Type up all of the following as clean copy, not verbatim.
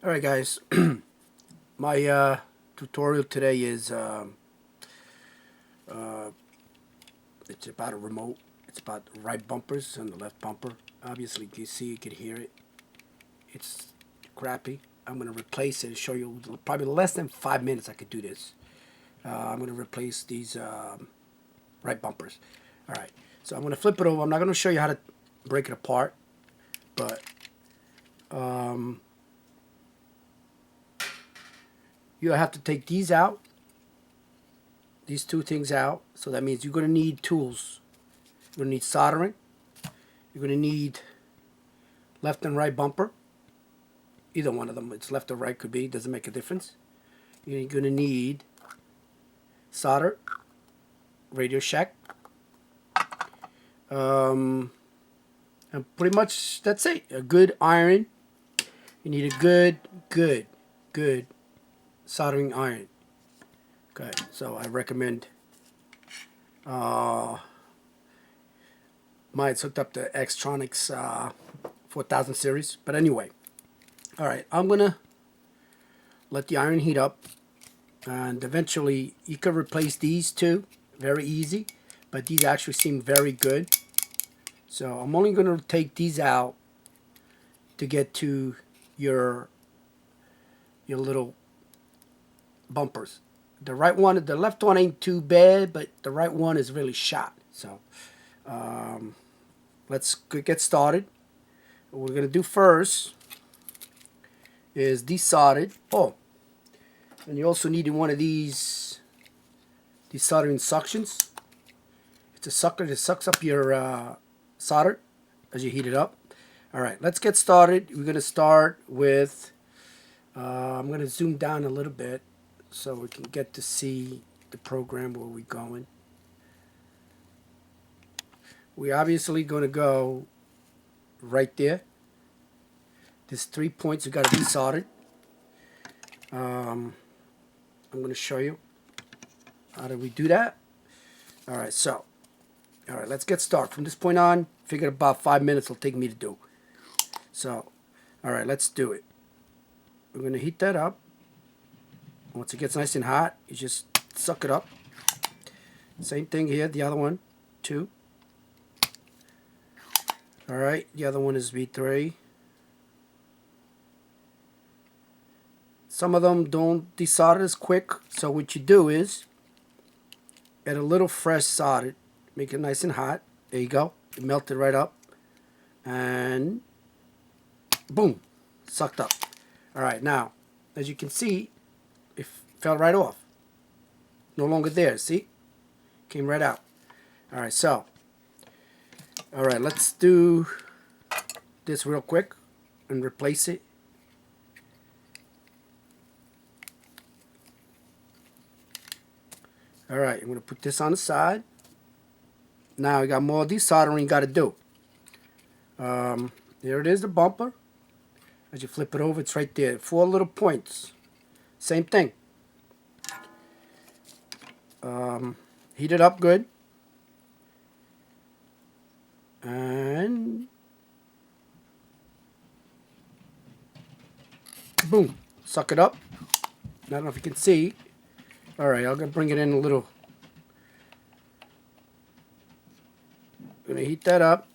Alright guys, my tutorial today is it's about a remote. It's about the right bumpers and the left bumper. Obviously you see, you can hear it. It's crappy. I'm going to replace it and show you probably less than 5 minutes I could do this. I'm going to replace these right bumpers. Alright, so I'm going to flip it over. I'm not going to show you how to break it apart, but you have to take these out, these two things out. So that means you're going to need tools. You're going to need soldering. You're going to need left and right bumper. Either one of them, it's left or right, could be, doesn't make a difference. You're going to need solder, Radio Shack, and pretty much that's it. A good iron. You need a good soldering iron. Okay, so I recommend mine's hooked up to Xtronics 4000 series. But anyway, all right, I'm gonna let the iron heat up, and eventually you can replace these two. Very easy, but these actually seem very good. So I'm only gonna take these out to get to your little bumpers. The right one, the left one ain't too bad, but the right one is really shot. So let's get started. What we're gonna do first is desolder. Oh, and you also need one of these soldering suctions. It's a sucker that sucks up your solder as you heat it up. All right, let's get started. We're gonna start with. I'm gonna zoom down a little bit so we can get to see the program where we're going. We're obviously going to go right there. There's 3 points you got to be soldered. I'm going to show you how do we do that. All right, so let's get started. From this point on, figure about 5 minutes it'll take me to do. So, all right, let's do it. We're going to heat that up. Once it gets nice and hot, you just suck it up. Same thing here, the other one, 2. All right, the other one is V3. Some of them don't desolder as quick, so what you do is add a little fresh solder, make it nice and hot. There you go, it melted right up, and boom, sucked up. All right, now as you can see, it fell right off. No longer there. See, came right out. All right, so all right, let's do this real quick and replace it. All right, I'm going to put this on the side. Now we got more desoldering you got to do. There it is, the bumper. As you flip it over, it's right there. 4 little points. Same thing. Heat it up good. And boom, suck it up. I don't know if you can see. All right, I'm going to bring it in a little. I'm going to heat that up.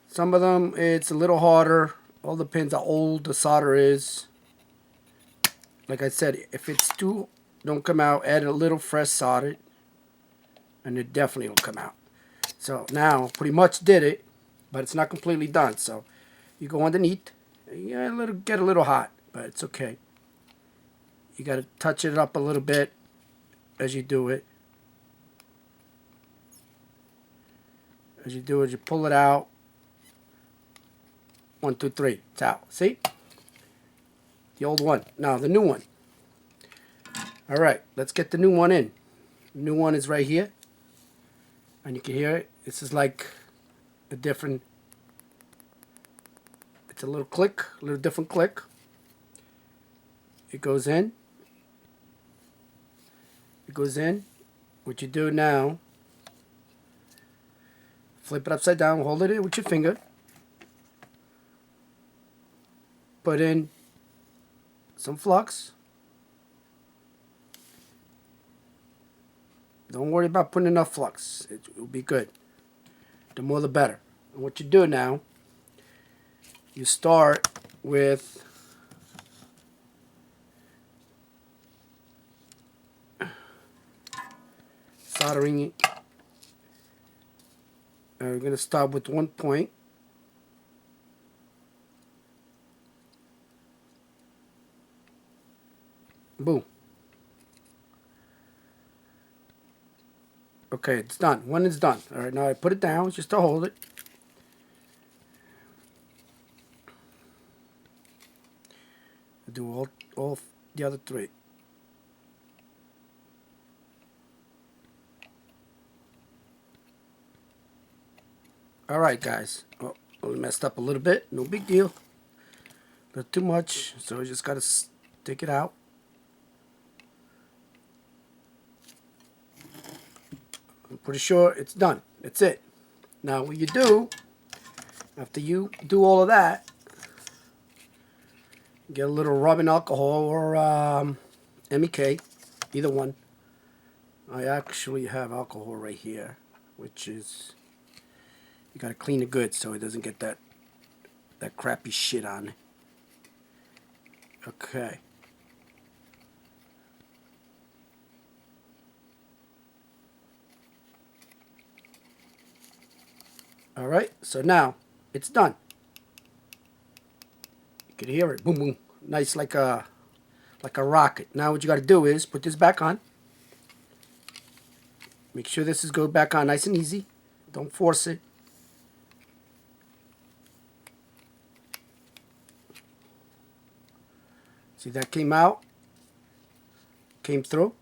Some of them, it's a little harder. All depends how old the solder is. Like I said, if it's too, don't come out, add a little fresh solder, and it definitely will come out. So now, pretty much did it, but it's not completely done. So you go underneath. Yeah, get a little hot, but it's okay. You got to touch it up a little bit as you do it. As you do it, you pull it out. 1, 2, 3. It's out. See? The old one. Now the new one. All right, let's get the new one in. The new one is right here. And you can hear it. This is like a different, it's a little click, a little different click. It goes in. It goes in. what you do now, flip it upside down, hold it in with your finger, put in some flux. Don't worry about putting enough flux. It will be good. The more the better. And what you do now, you start with soldering. We're going to start with 1 point. Boom. Okay, it's done. One is done. All right, now I put it down just to hold it. Do all the other three. All right, guys. Oh, we messed up a little bit. No big deal. Not too much, so we just gotta take it out. I'm pretty sure it's done. That's it. Now what you do, after you do all of that, get a little rubbing alcohol or MEK, either one. I actually have alcohol right here, which is, you gotta clean it good so it doesn't get that crappy shit on it. Okay. All right, so now it's done. You can hear it, boom, boom, nice like a rocket. Now what you got to do is put this back on. Make sure this is go back on nice and easy. Don't force it. See, that came out, came through.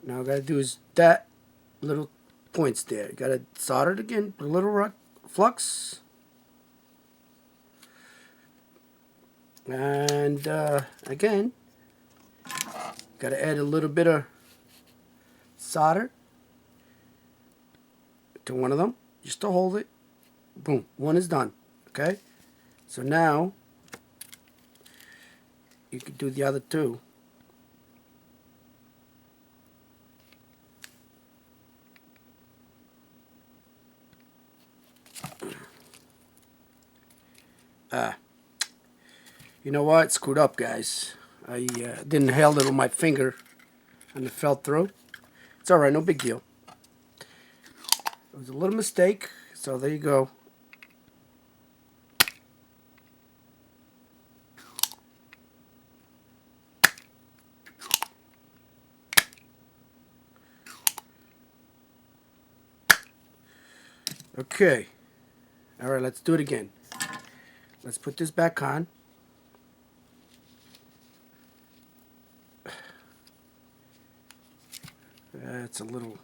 Now what I got to do is that little points there. You got to solder it again, put a little flux. And again, got to add a little bit of solder to one of them, just to hold it. Boom, one is done. Okay, so now you can do the other two. You know what? Screwed up, guys. I didn't hold it with my finger and it fell through. It's alright, no big deal. It was a little mistake, so there you go. Okay. Alright, let's do it again. Let's put this back on. That's a little...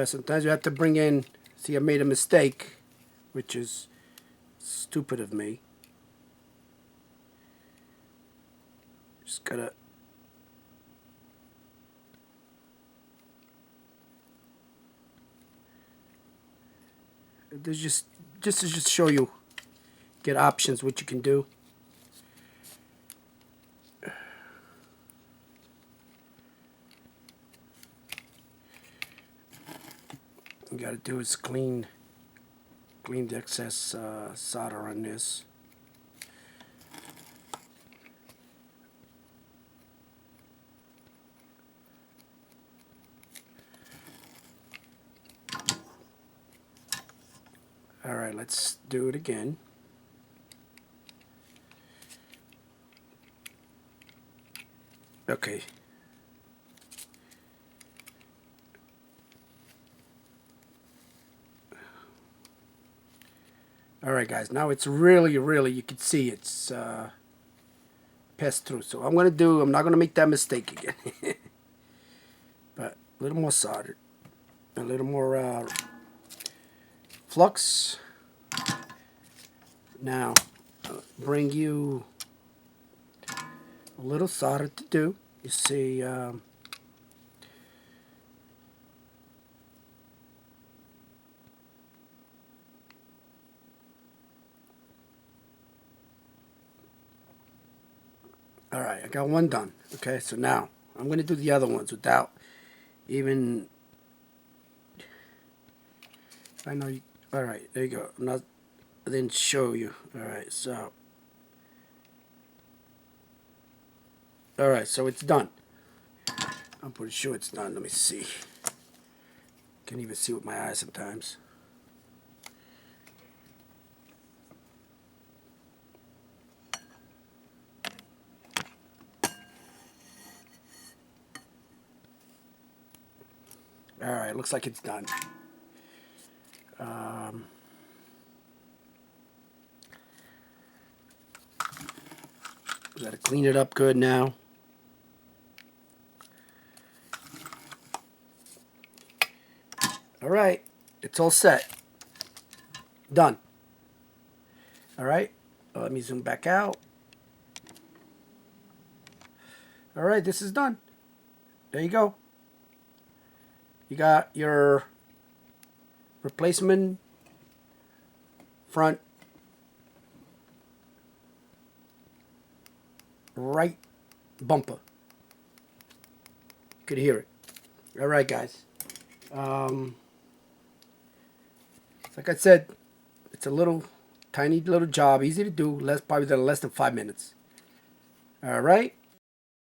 sometimes you have to bring in... See, I made a mistake, which is stupid of me. Just gotta... There's just to just show you, get options, what you can do. You gotta do is clean the excess solder on this. Alright, let's do it again. Okay. Alright guys, now it's really, you can see it's pass through. So I'm not going to make that mistake again. But a little more soldered. A little more flux. Now, bring you a little solder to do. You see, all right, I got one done. Okay, so now I'm going to do the other ones without even. I know you. All right, there you go. I didn't show you. All right, so. All right, so it's done. I'm pretty sure it's done. Let me see. Can't even see with my eyes sometimes. All right, looks like it's done. Gotta clean it up good now. All right, it's all set. Done. All right, let me zoom back out. All right, this is done. There you go. You got your replacement front right bumper. You could hear it. All right, guys. Like I said, it's a tiny little job, easy to do, probably less than 5 minutes. All right.